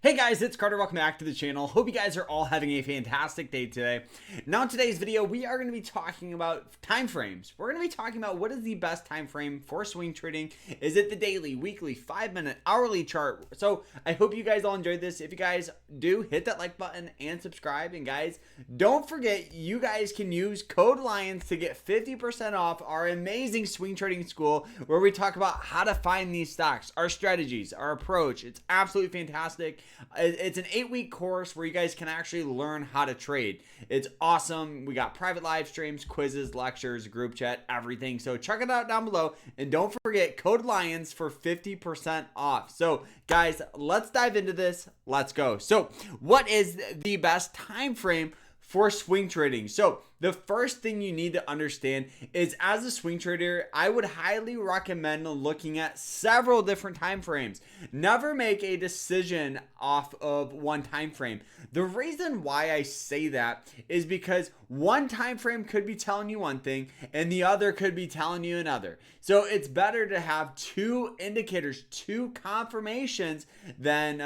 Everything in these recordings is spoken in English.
Hey guys, it's Carter. Welcome back to the channel. Hope you guys are all having a fantastic day today. Now in today's video, we are going to be talking about time frames. We're going to be talking about what is the best time frame for swing trading. Is it the daily, weekly, 5-minute, hourly chart? So I hope you guys all enjoyed this. If you guys do, hit that like button and subscribe. And guys, don't forget, you guys can use code LIONS to get 50% off our amazing swing trading school where we talk about how to find these stocks, our strategies, our approach. It's absolutely fantastic. It's an 8-week course where you guys can actually learn how to trade. It's awesome. We got private live streams, quizzes, lectures, group chat, everything. So check it out down below. And don't forget code LIONS for 50% off. So guys, let's dive into this. Let's go. So what is the best time frame for swing trading? So the first thing you need to understand is, as a swing trader, I would highly recommend looking at several different time frames. Never make a decision off of one time frame. The reason why I say that is because one time frame could be telling you one thing and the other could be telling you another. So it's better to have two indicators, two confirmations than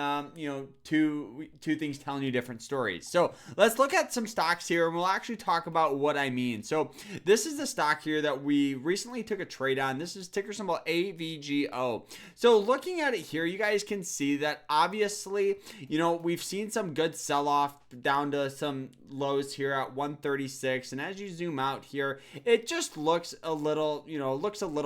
two things telling you different stories. So let's look at some stocks here and we'll actually talk about what I mean. So this is the stock here that we recently took a trade on. This is ticker symbol AVGO. So looking at it here, you guys can see that obviously, we've seen some good sell-off down to some lows here at 136. And as you zoom out here, it just looks a little,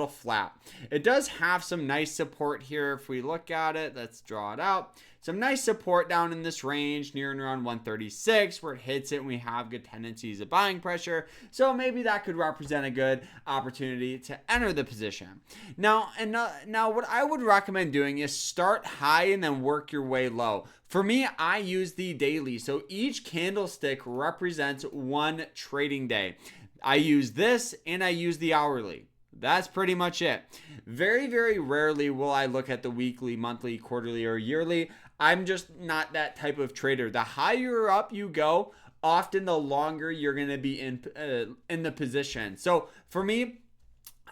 flat. It does have some nice support here. If we look at it, let's draw it out. Some nice support down in this range near and around 136 where it hits it and we have good tendencies of buying pressure. So maybe that could represent a good opportunity to enter the position. Now what I would recommend doing is start high and then work your way low. For me, I use the daily. So each candlestick represents one trading day. I use this and I use the hourly. That's pretty much it. Very, very rarely will I look at the weekly, monthly, quarterly, or yearly. I'm just not that type of trader. The higher up you go, often the longer you're going to be in the position. So for me,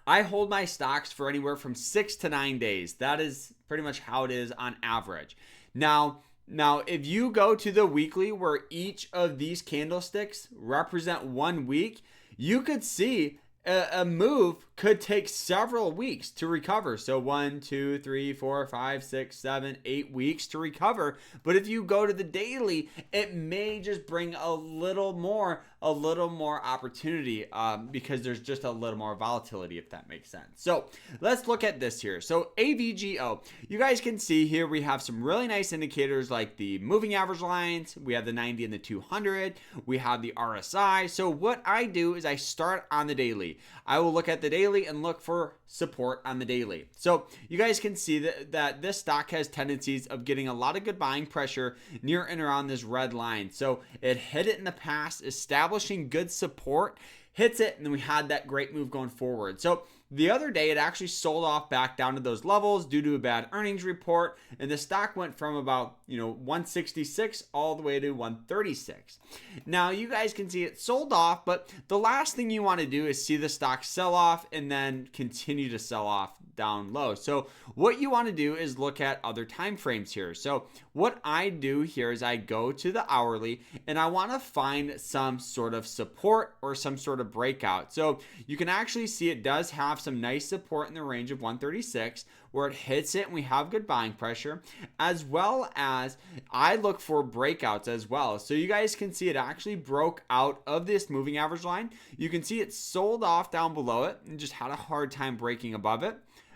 I hold my stocks for anywhere from 6 to 9 days. That is pretty much how it is on average. Now, if you go to the weekly where each of these candlesticks represent 1 week, you could see a move could take several weeks to recover. So 1, 2, 3, 4, 5, 6, 7, 8 weeks to recover. But if you go to the daily, it may just bring a little more opportunity because there's just a little more volatility, if that makes sense. So let's look at this here. So AVGO, you guys can see here we have some really nice indicators like the moving average lines. We have the 90 and the 200. We have the RSI. So what I do is I start on the daily. I will look at the daily and look for support on the daily. So you guys can see that this stock has tendencies of getting a lot of good buying pressure near and around this red line. So it hit it in the past, establishing good support, hits it, and then we had that great move going forward. So the other day, it actually sold off back down to those levels due to a bad earnings report, and the stock went from about 166 all the way to 136. Now you guys can see it sold off, but the last thing you want to do is see the stock sell off and then continue to sell off down low. So what you want to do is look at other time frames here. So what I do here is I go to the hourly and I want to find some sort of support or some sort of breakout. So you can actually see it does have some nice support in the range of 136 where it hits it and we have good buying pressure, as well as I look for breakouts as well. So you guys can see it actually broke out of this moving average line. You can see it sold off down below it and just had a hard time breaking above it.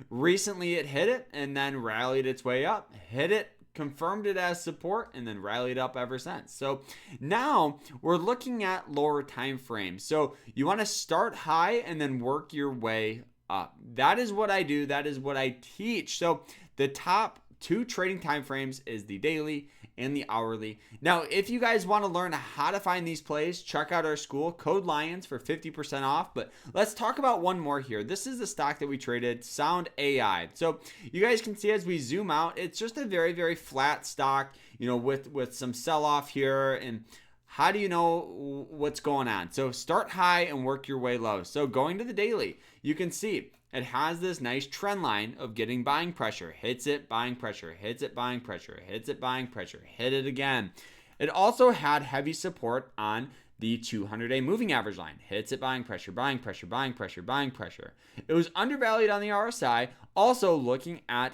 Recently it hit it and then rallied its way up, hit it, confirmed it as support, and then rallied up ever since. So now we're looking at lower time frames. So you want to start high and then work your way up. That is what I do. That is what I teach. So the top two trading time frames is the daily and the hourly. Now, if you guys want to learn how to find these plays, check out our school, code LIONS for 50% off. But let's talk about one more here. This is the stock that we traded, Sound AI. So you guys can see as we zoom out, it's just a very, very flat stock, with some sell off here. And how do you know what's going on? So start high and work your way low. So going to the daily, you can see it has this nice trend line of getting buying pressure, hits it, buying pressure, hits it, buying pressure, hits it, buying pressure, hit it again. It also had heavy support on the 200-day moving average line. Hits it, buying pressure, buying pressure, buying pressure, buying pressure. It was undervalued on the RSI. Also looking at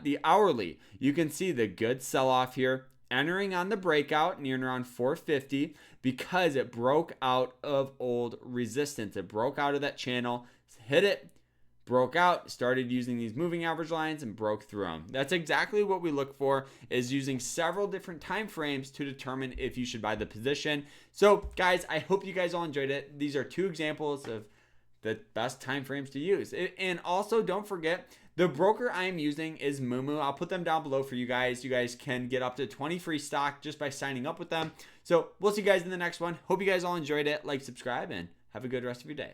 the hourly, you can see the good sell-off here, entering on the breakout near around 450 because it broke out of old resistance. It broke out of that channel, hit it, broke out, started using these moving average lines and broke through them. That's exactly what we look for, is using several different time frames to determine if you should buy the position. So guys, I hope you guys all enjoyed it. These are 2 examples of the best time frames to use. And also don't forget, the broker I am using is Moomoo. I'll put them down below for you guys. You guys can get up to 20 free stock just by signing up with them. So we'll see you guys in the next one. Hope you guys all enjoyed it. Like, subscribe, and have a good rest of your day.